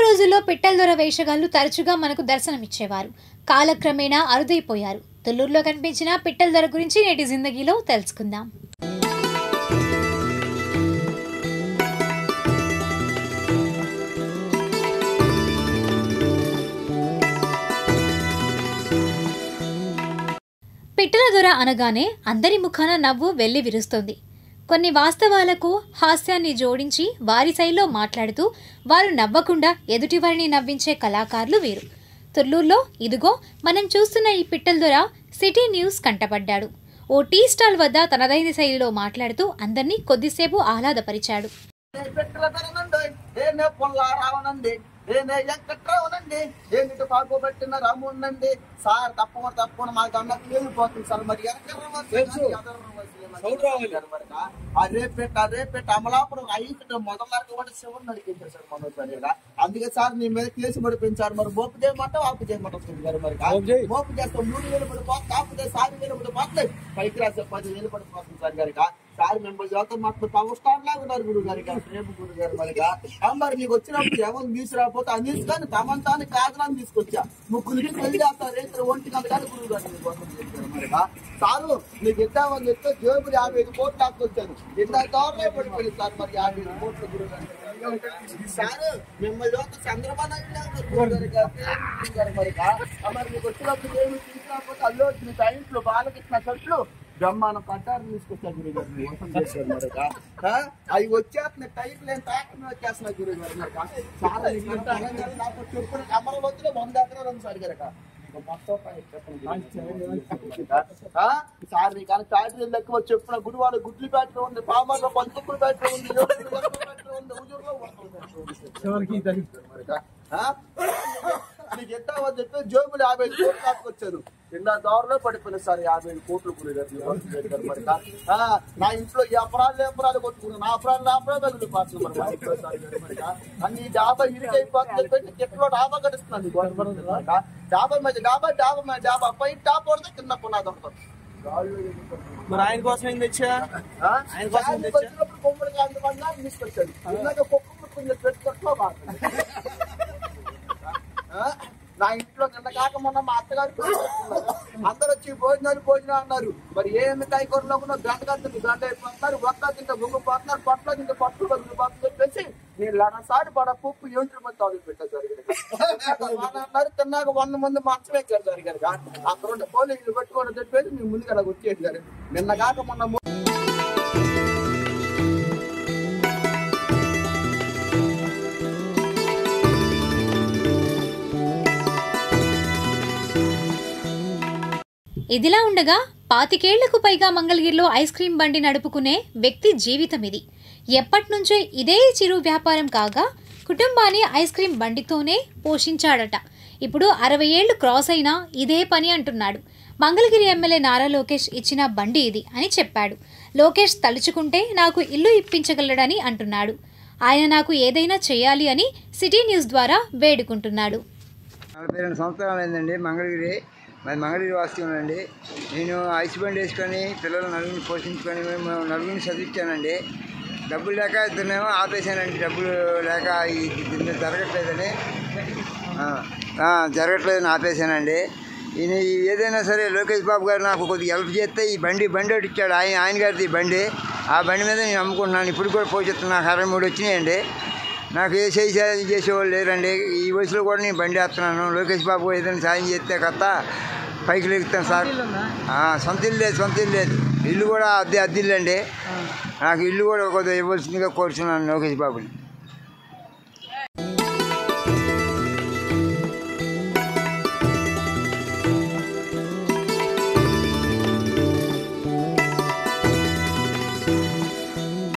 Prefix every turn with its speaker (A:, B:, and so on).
A: రోజుల్లో పిట్టల దొర వేషగాళ్లు తరచుగా మనకు దర్శనమిచ్చేవారు. కాలక్రమేణా అరుదైపోయారు. తుళ్లూరులో కనిపించిన పిట్టల దొర గురించి నేటి జిందగీలో తెలుసుకుందాం. పిట్టల దొర అనగానే అందరి ముఖాన నవ్వు వెళ్లి విరుస్తోంది. కొన్ని వాస్తవాలకు హాస్యాన్ని జోడించి వారి శైలిలో మాట్లాడుతూ వారు నవ్వకుండా ఎదుటివారిని నవ్వించే కళాకారులు వీరు. తుళ్లూరులో ఇదిగో మనం చూస్తున్న ఈ పిట్టల దొర city news కంటపడ్డాడు. O T stall వద్ద తనదైన శైలిలో మాట్లాడుతూ అందరినీ కొద్దిసేపు ఆహ్లాదపరిచాడు.
B: పాకోబెట్టిన రాముండండి సార్ తప్పకుండా మా గంగకి వెళ్ళిపోతుంది సార్. మరి అదే పెట్ట అమలాపురం ఐదు మొదలరకు కూడా శివుడు నడిపించారు సార్ మనోసారిగా. అందుకే సార్ నీ మీద కేసు పడిపించారు. మరి మోపు చేయమంటే ఆపు చేయమంటారు గారు. మరి మోపు చేస్తే 3,000 పడిపోతుంది, ఆపుతే 6,000 పడిపోతుంది, పైకి రాసే 10,000 పడిపోతుంది సార్ గారిగా. సార్ మిమ్మల్ని చదువుతా మాత్రం పవర్ స్టార్ లాగా ఉన్నారు గురువు గారిగా, ప్రేమ గురువు గారు. మరిగా మరి నీకు వచ్చినప్పుడు ఎవరు తీసుకురాకపోతే అన్ని కానీ తమంతాన్ని కాదని తీసుకొచ్చా ముగ్గురికి పెళ్లి చేస్తారు. రేపు 1 గంట కానీ గురువు గారు మరిగా. సారు నీకు ఇద్దామని చెప్తే జేబులు 55 కోట్లు ఆపుకొచ్చాను. ఇంత దూరంలో పడిపోయింది సార్. మరి 55 కోట్లు గురువు గారు. సార్ మిమ్మల్ని చదువుతా చంద్రబాబు నాయుడు గురువు గారు. మరిగా మరి నీకు వచ్చినప్పుడు ఏమి తీసుకురాకపోతే అల్లు వచ్చిన టైంట్లో బాలకృష్ణ చెట్లు బ్రహ్మాండం కట్టారు తీసుకొచ్చారు గురుగారు. మోసం చేశారు మరొక అవి వచ్చేస్తున్నాయి టైప్ లేని తాకని వచ్చేస్తున్నాయి గురుగారు. చాలా చెప్పుకునే అమరావతిలో 100 ఎకరాలు ఉంది సార్ గారు. సార్ నీ కానీ ఫ్యాక్టరీ ఎక్కువ చెప్పిన గుడివాడ గుడ్లు ఫ్యాక్టరీ ఉంది, పామాలో పంచుకుడు ఫ్యాక్టరీ ఉంది, హుజూరులో నీకు ఎత్తామని చెప్పి జేబులు 55 కోట్లు కాసుకొచ్చారు. నిన్న దారిలో పడిపోయిన సార్ 55 కోట్లు గురిగారు. మరి నా ఇంట్లో ఈ అపరాధాలు కొట్టుకున్నాను, నా అపరాధాలు వదిలిపోతుంది. మరి అన్ని డాబా ఇరికైపోతుంది, చెట్లో డాబా గడుస్తున్నాను. డాబా మీద డాబా పై టాప్ పడితే కింద పునాది ఉంటుంది.
C: మరి ఆయన కోసం ఏం తెచ్చా? ఆయన కోసం
B: వచ్చినప్పుడు కొమ్మడికి అందుకన్నా తీసుకొచ్చాడు. ఇలాగ కుక్కలు కొంచెం పెట్టుకోట్లో నా ఇంట్లో నిన్న కాక మొన్న మా అత్తగారు అందరు వచ్చి భోజనాలు అన్నారు. మరి ఏమి కాయకూరలో కూడా గంట అయిపోతున్నారు, ఒక్క తింటే గుంగిపోతున్నారు, పట్ల తింటే పట్లు బదులుపోతుంది చెప్పేసి నేను లడసారి పడ పుప్పు 7 మంది తాగులు పెట్టారు జరిగారు. తిన్నాక 100 మంది మంచం ఎక్కారు జరిగారు. అక్కడ పోలీసులు పెట్టుకోవడం చెప్పేసి మేము ముందుకు అలా వచ్చేది గారు. నిన్న కాక మొన్న
A: ఇదిలా ఉండగా 25 ఏళ్లకు పైగా మంగళగిరిలో ఐస్ క్రీం బండి నడుపుకునే వ్యక్తి జీవితం ఇది. ఎప్పటినుంచో ఇదే చిరు వ్యాపారం కాగా కుటుంబాన్ని ఐస్ క్రీం బండితోనే పోషించాడట. ఇప్పుడు 60 ఏళ్లు క్రాస్ అయినా ఇదే పని అంటున్నాడు. మంగళగిరి ఎమ్మెల్యే నారా లోకేష్ ఇచ్చిన బండి ఇది అని చెప్పాడు. లోకేష్ తలుచుకుంటే నాకు ఇల్లు ఇప్పించగలడని అంటున్నాడు. ఆయన నాకు ఏదైనా చేయాలి అని సిటీ న్యూస్ ద్వారా వేడుకుంటున్నాడు.
D: 42 సంవత్సరాలు అయిందండి మంగళగిరి. మరి మంగళగిరి వాస్తవండి. నేను ఐస్ బండి వేసుకొని పిల్లలు నలుగురిని పోషించుకొని మేము నలుగురిని చదివించానండి. డబ్బులు లేక ఇద్దరునేమో ఆపేసానండి. డబ్బులు లేక ఇది జరగట్లేదని ఆపేసానండి. ఈయన ఏదైనా సరే లోకేష్ బాబు గారు నాకు కొద్దిగా హెల్ప్ చేస్తే ఈ బండి ఒకటి ఇచ్చాడు. ఆయన గారిది బండి. ఆ బండి మీద నేను అమ్ముకుంటున్నాను. ఇప్పుడు కూడా పోషిస్తున్నాను. నాకు 63 వచ్చినాయండి. నాకు ఏ చేసేవాళ్ళు లేరండి. ఈ వయసులో కూడా నేను బండి వేస్తున్నాను. లోకేష్ బాబు ఏదైనా సాయం చేస్తే కథ పైకి లేగుతాను సార్. సొంత ఇల్లు లేదు. ఇల్లు కూడా అద్దె ఇల్లు అండి. నాకు ఇల్లు కూడా కొద్దిగా ఇవ్వాల్సిందిగా కోరుతున్నాను లోకేష్ బాబుని.